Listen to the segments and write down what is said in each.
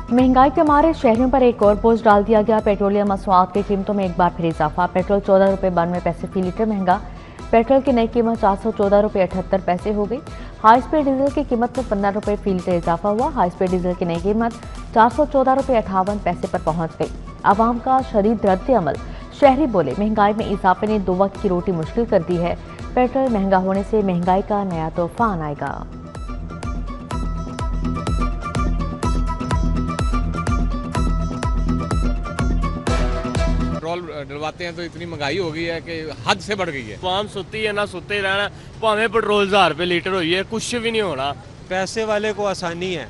महंगाई के मारे शहरियों पर एक और बोझ डाल दिया गया। पेट्रोलियम मसनूआत की कीमतों में एक बार फिर इजाफा। पेट्रोल 14 रुपये 92 पैसे फी लीटर महंगा। पेट्रोल की नई कीमत 414 रुपये 78 पैसे हो गई। हाई स्पीड डीजल की कीमत में 15 रुपये फी लीटर इजाफा हुआ। हाई स्पीड डीजल की नई कीमत 414 रुपये 58 पैसे पर पहुंच गई। आवाम का शदीद रद्द अमल। शहरी बोले, महंगाई में इजाफे ने 2 वक्त की रोटी मुश्किल कर दी है। पेट्रोल महंगा होने से महंगाई का नया तूफान आएगा। पेट्रोल डलवाते हैं तो इतनी महंगाई हो गई है कि हद से बढ़ गई है। आवाम सुती है ना सुते रहना, भावें पेट्रोल 1000 रुपये लीटर हुई है, कुछ भी नहीं होना। पैसे वाले को आसानी है,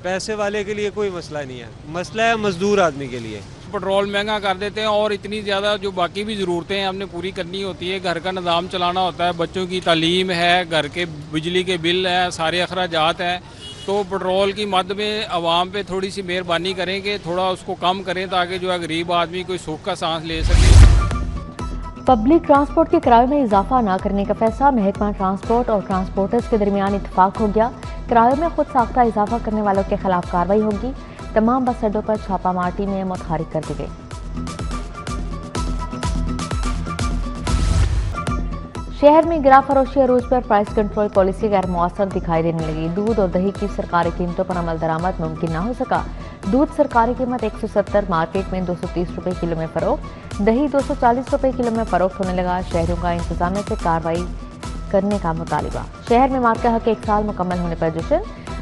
पैसे वाले के लिए कोई मसला नहीं है, मसला है मजदूर आदमी के लिए। पेट्रोल महंगा कर देते हैं और इतनी ज़्यादा जो बाकी भी ज़रूरतें हैं हमने पूरी करनी होती है। घर का निज़ाम चलाना होता है, बच्चों की तालीम है, घर के बिजली के बिल हैं, सारे अखराजात हैं। तो पेट्रोल की मद में आवाम पे थोड़ी सी मेहरबानी करें कि थोड़ा उसको कम करें ताकि जो है गरीब आदमी कोई सुख का सांस ले सके। पब्लिक ट्रांसपोर्ट के किराए में इजाफा न करने का फैसला। महकमा ट्रांसपोर्ट और ट्रांसपोर्टर्स के दरमियान इत्तेफाक हो गया। किरायों में खुद साख्ता इजाफा करने वालों के खिलाफ कार्रवाई होगी। तमाम बस अड्डों पर छापामारी में मुतहरिक कर दी गई। शहर में गिरा फरोशी अरूज पर प्राइस कंट्रोल पॉलिसी गैर मौसर दिखाई देने लगी। दूध और दही की सरकारी कीमतों पर अमल दरामद मुमकिन न हो सका। दूध सरकारी कीमत 170, मार्केट में 230 रुपये किलो में फरोख्त। दही 240 रुपये किलो में फरोख्त होने लगा। शहरों का इंतजामिया से कार्रवाई करने का मुतालिबा। शहर में मार्का हक 1 साल मुकम्मल होने पर जश्न।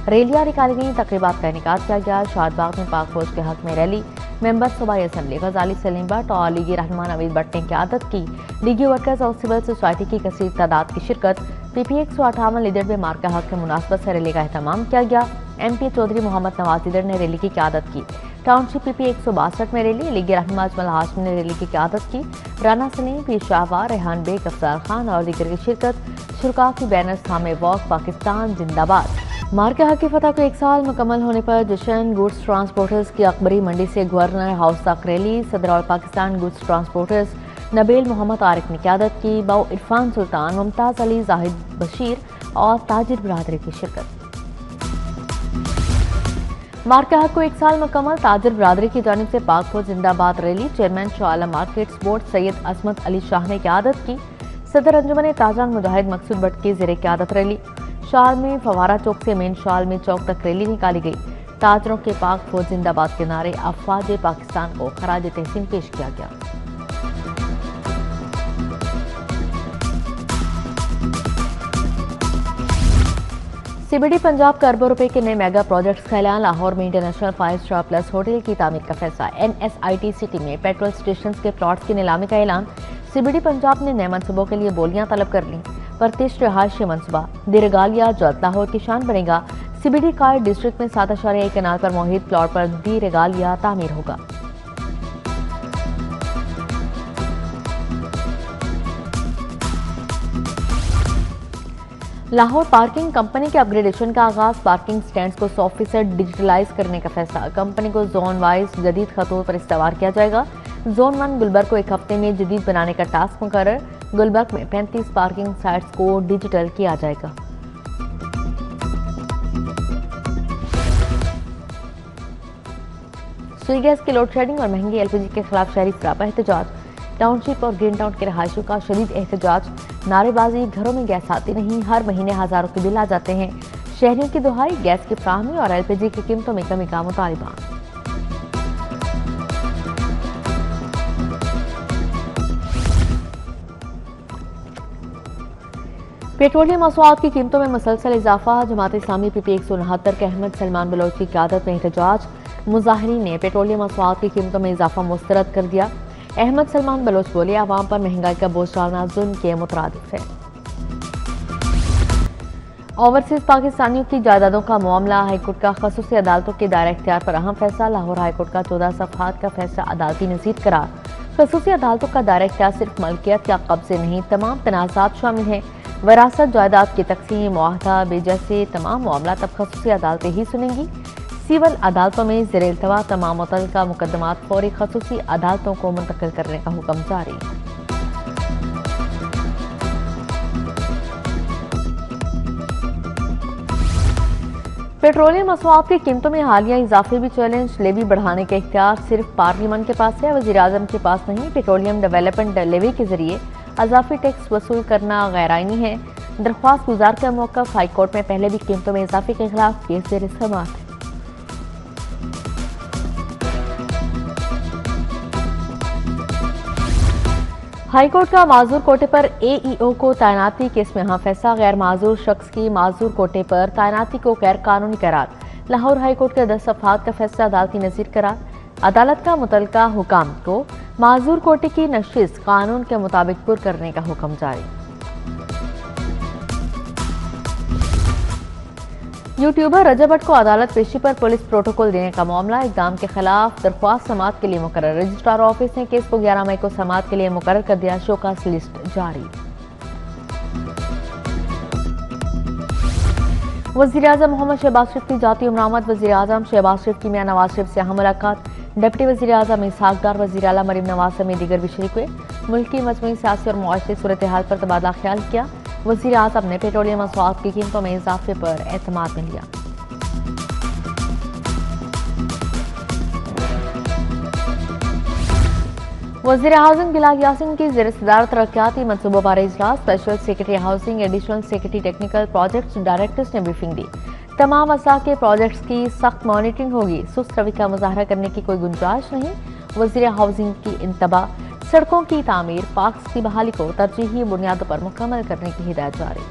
रैलियां निकाली गई, तकरीबात का इनेकाद किया गया। शादबाग में पाक फौज के हक में रैली। मेंबर सूबाई असम्बली गजाली सलीम भट्ट और लीगी रहनुमा नवीद भट्ट ने क़यादत की। लीगी वर्कर्स और सिविल सोसाइटी की कसीर तादाद की शिरकत। पीपी 158 लीडर में मार्का हक के मुनासबत से रैली का एहतमाम किया गया। MP चौधरी मोहम्मद नवाज लीडर ने रैली की क़यादत की। टाउनशिप PP 162 में रैली। लीगी रहनुमा अजमल हाशमी ने रैली की क़यादत की। राना सलीम, पीर शाहवार, रेहान बेग, अफसार खान और दीगर की शिरकत। शुरका की बैनर्स थामे वॉक पाकिस्तान जिंदाबाद। मार्का हक की फतह को 1 साल मुकम्मल होने पर जश्न। गुड्स ट्रांसपोर्टर्स की अकबरी मंडी से गवर्नर हाउस तक रैली। सदर और पाकिस्तान गुड्स ट्रांसपोर्टर्स नबील मोहम्मद आरिफ ने क़यादत की। बाउ इरफान सुल्तान, मुमताज़ अली, जाहिद बशीर और ताजिर बरादरी की शिरकत। मार्का हक को 1 साल मुकम्मल। ताजिर बरादरी की जानिब से पाक फौज जिंदाबाद rally. Chairman Shah Alam markets board Syed असमत अली शाह ने क़यादत की। सदर अंजुमन ताजान मुजाहिद मकसूद भट्ट की ज़ेरे क़यादत रैली। शाल में फवारा चौक से मेन शाल में चौक तक रैली निकाली गई। ताजरों के पाक फौज जिंदाबाद के नारे अफवाज पाकिस्तान को खराज तहसीन पेश किया गया। CBD पंजाब का अरबों रुपए के नए मेगा प्रोजेक्ट्स का ऐलान। लाहौर में इंटरनेशनल 5 स्टार प्लस होटल की तामीर का फैसला। NSIT सिटी में पेट्रोल स्टेशन के प्लॉट्स की नीलामी का ऐलान। CBD पंजाब ने नए मनसूबों के लिए बोलियां तलब कर ली। प्रतिष्ठ रिहायशी मनसूबा दी रेगालिया जल्द लाहौर की शान बनेगा। CBD कार डिस्ट्रिक्ट में 7.1 कनाल पर मोहित प्लॉट पर दी रेगालिया तामीर होगा। लाहौर पार्किंग कंपनी के अपग्रेडेशन का आगाज। पार्किंग स्टैंड्स को 100% डिजिटलाइज करने का फैसला। कंपनी को जोन वाइज जदीद खतों पर इस्तेमाल किया जाएगा। जोन 1 गुलबर्ग को 1 हफ्ते में जदीद बनाने का टास्क मुकर्रर। गुलबर्ग में 35 पार्किंग साइट्स को डिजिटल किया जाएगा। सुई गैस की लोड शेडिंग और महंगी LPG के खिलाफ शहरी सरापा एहतजाज। टाउनशिप और ग्रीन टाउन के रहायशियों का शदीद एहतजाज। नारेबाजी, घरों में गैस आती नहीं, हर महीने हजारों के बिल आ जाते हैं। शहरियों की दुहाई, गैस की फ्राहमी और LPG की कीमतों में कमी का मुतालिबा। पेट्रोलियम मसनूआत की कीमतों में मुसलसल इजाफा। जमात इस्लामी PP 169 के अहमद सलमान बलोच की क़यादत में एहतजाज। मुजाहिरीन ने पेट्रोलियम मसनूआत की कीमतों में इजाफा मुस्तरद कर दिया। अहमद सलमान बलोच बोले, आवाम पर महंगाई का बोझ डालना जुल्म के मुतरादिफ है। ओवरसीज पाकिस्तानियों की जायदादों का मामला। हाईकोर्ट का खसूसी अदालतों के दायरा इख्तियार पर अहम फैसला। लाहौर हाईकोर्ट का 14 सफ़हात का फैसला अदालती नज़ीर करार। खसूसी अदालतों का दायरा इख्तियार सिर्फ मलकियत या कब्जे नहीं, तमाम तनाज़ात शामिल हैं। वरासत, जायदाद की तकसीम, मुआहदा, बेजैसे तमाम मामला तब खसूसी अदालतें ही सुनेंगी। सिविल अदालतों में ज़ेरे इल्तवा तमाम मुतल्लिका मुकदमात फौरी खसूसी अदालतों को मुंतकिल करने का हुक्म जारी। पेट्रोलियम मसवाद की कीमतों में हालिया इजाफे भी चैलेंज, लेवी बढ़ाने का इख्तियार सिर्फ पार्लियामेंट के पास है, वज़ीर आज़म के पास नहीं। पेट्रोलियम डेवलपमेंट लेवी के जरिए अजाफी टैक्स वसूल करना गैर आईनी है। दरख्वास्त गुजार का मौक़िफ़ हाई कोर्ट में पहले भी कीमतों में इजाफे के खिलाफ केस ज़ेर समाअत है। हाईकोर्ट का माजूर कोटे पर AEO को तैनाती केस में अहम फैसला, गैर माजूर शख्स की माजूर कोटे पर तैनाती को गैर कानूनी करार। लाहौर हाईकोर्ट के 10 अफराद का फैसला अदालती नज़ीर करार। अदालत का मुतल्लिका हुकाम को माजूर कोटे की नशिस्त कानून के मुताबिक पुर करने का हुक्म जारी। यूट्यूबर रजब भट्ट को अदालत पेशी पर पुलिस प्रोटोकॉल देने का मामला, इकदाम के खिलाफ दरख्वास्त समाअत के लिए मुकर्रर। रजिस्ट्रार ऑफिस ने केस को 11 मई को समाअत के लिए मुकर्रर कर दिया। शोकास लिस्ट जारी। वज़ीर आज़म मोहम्मद शहबाज शरीफ की जाती उमरामद। वज़ीर आज़म शहबाज शरीफ की मियां नवाज शरीफ से अहम मुलाकात। डिप्टी वज़ीर आज़म इसहाक डार, वज़ीर आला मरीम नवाज समेत दीगर भी शरीक हुए। मुल्क की मजमूई सियासी और मुआशरी सूरत हाल पर तबादला ख्याल किया। वज़ीर आज़म ने पेट्रोलियम मसवाद की कीमतों में इजाफे पर एतमाद में लिया। वज़ीर आज़म गिलाग यासीन की ज़ेर सदारत तरक्याती मनसूबों बारे इजलास। Special secretary housing, additional secretary technical projects directors ने ब्रीफिंग दी। तमाम अज़ला के प्रोजेक्ट्स की सख्त मॉनिटरिंग होगी। सुस्त रवि का मुजाहरा करने की कोई गुंजाइश नहीं। वज़ीर हाउसिंग की इंतबा, सड़कों की तामीर, पार्क्स की बहाली को तरजीही बुनियादों पर मुकम्मल करने की हिदायत जारी।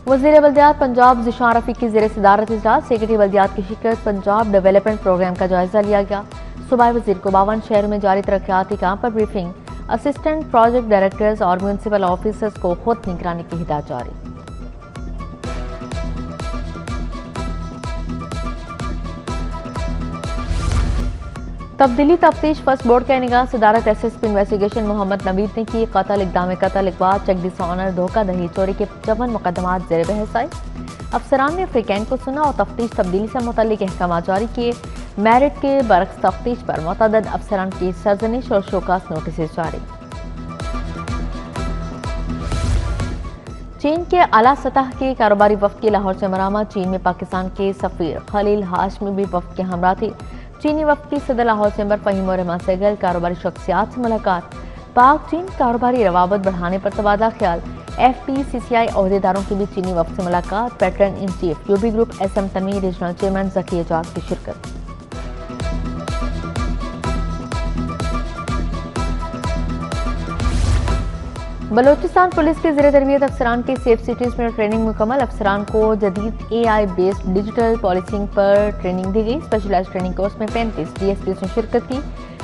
वज़ीर बल्दियात पंजाब ज़िशान रफ़ीक की ज़ेर सदारत इजलास। सेक्रेटरी बल्दियात की शिरकत। पंजाब डेवलपमेंट प्रोग्राम का जायजा लिया गया। सूबाई वज़ीर को 52 शहरों में जारी तरक्याती काम पर ब्रीफिंग। असिस्टेंट प्रोजेक्ट डायरेक्टर्स और म्यूनसिपल ऑफिसर्स को खुद निगरानी की हिदायत जारी। तब्दीली तफ्तीश फर्स्ट बोर्ड के निगाह सदारत SSP इन्वेस्टिगेशन मोहम्मद नवीद ने की। कत्ल, इक़दाम कत्ल, इकबाल, चेक डिसऑनर, धोखाधड़ी, चोरी के 54 मुकदमात ज़ेर बहस आए। अफसरान ने फ्रीकैन को सुना और तफ्तीश तब्दीली से मुतल्लिक अहकाम जारी किए। मेरिट के बरक्स तफ्तीश पर मुतअद्दिद अफसरान की सरजनिश और शोकास नोटिस जारी। चीन के आला सतह के कारोबारी वफ्द की लाहौर से मरामद। चीन में पाकिस्तान के सफीर खलील हाशमी भी वफ्द के हमरा थे। चीनी वफ्द की सदर लाहौर चैम्बर फहीम और रहमान सहगल, कारोबारी शख्सियात से मुलाकात। पाक चीन कारोबारी रवाबत बढ़ाने पर तबादला ख्याल। FPCCI अहदेदारों की भी चीनी वफ्द से मुलाकात। Patron in chief UB group SM Tamir, regional chairman Zaki Ejaz की शिरकत। बलोचिस्तान पुलिस के ज़ेर तरबियत अफसरान की सेफ सिटीज़ में ट्रेनिंग मुकम्मल। अफसरान को जदीद AI बेस्ड डिजिटल पॉलिसिंग पर ट्रेनिंग दी गई। स्पेशलाइज्ड ट्रेनिंग कोर्स में 35 DSPs ने शिरकत की।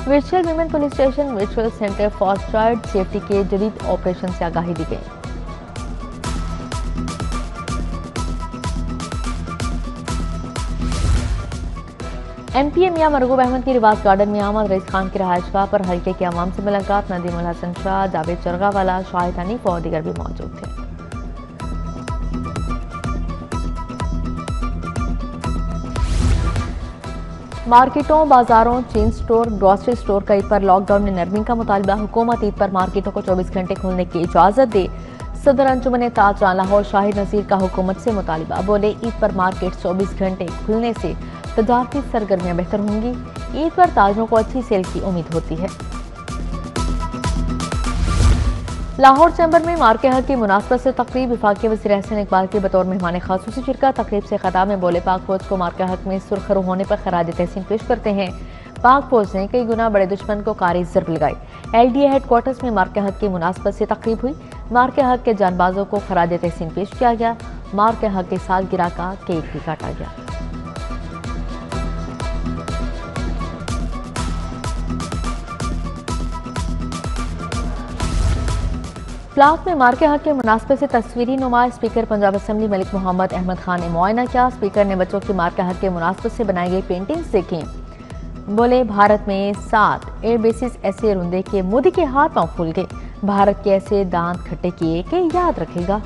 Virtual women police station, virtual centre for child safety के जदीद ऑपरेशन से आगाही दी गई। MPA मियां मरगूब अहमद की रिवाज गार्डन में आमद। रईस खान की रहायशगाह पर हल्के के अवाम से मुलाकात। नदीम उल हसन शाह, जावेद चरगावाला, शाहिद हनीफ और दीगर भी मौजूद थे। मार्केटों, बाजारों, चेन स्टोर, ग्रोसरी स्टोर का ईद पर लॉकडाउन में नरमी का मुतालबा। हुकूमत ईद पर मार्केटों को 24 घंटे खोलने की इजाजत दे। सदर अंजुमन ताजरान लाहौर शाहिद नज़ीर का हुकूमत से मुतालबा। बोले, ईद पर मार्केट 24 घंटे खुलने से तजारती सरगर्मियां बेहतर होंगी। ईद पर ताजरों को अच्छी सेल की उम्मीद होती है। लाहौर चैम्बर में मार्के हक की मुनासबत से तकरीब। वफाकी वज़ीर एहसन इकबाल के बतौर मेहमान खासूसी शिरकत। तकरीब से खिताब में बोले, पाक फौज को मार्के हक में सुरखरू होने पर खराज तहसीन पेश करते हैं। पाक फौज ने कई गुना बड़े दुश्मन को कारी ज़रब लगाई। LDA हेडक्वार्टर्स में मार्के हक की मुनासबत से तकरीब हुई। मार्के हक के जानबाजों को खराज तहसीन पेश किया गया। मार्के हक के सालगिरह का केक भी काटा गया। फ्लाक में मार्के हक के मुनासबत से तस्वीरी नुमा। स्पीकर पंजाब असम्बली मलिक मोहम्मद अहमद खान ने मुआयना किया। स्पीकर ने बच्चों की मार्के हक के मुनासबत से बनाई गई पेंटिंग्स देखी। बोले, भारत में 7 एयर बेसिस ऐसे रुंदे के मोदी के हाथ पांव फूल गए। भारत के ऐसे दांत खट्टे किए कि याद रखेगा।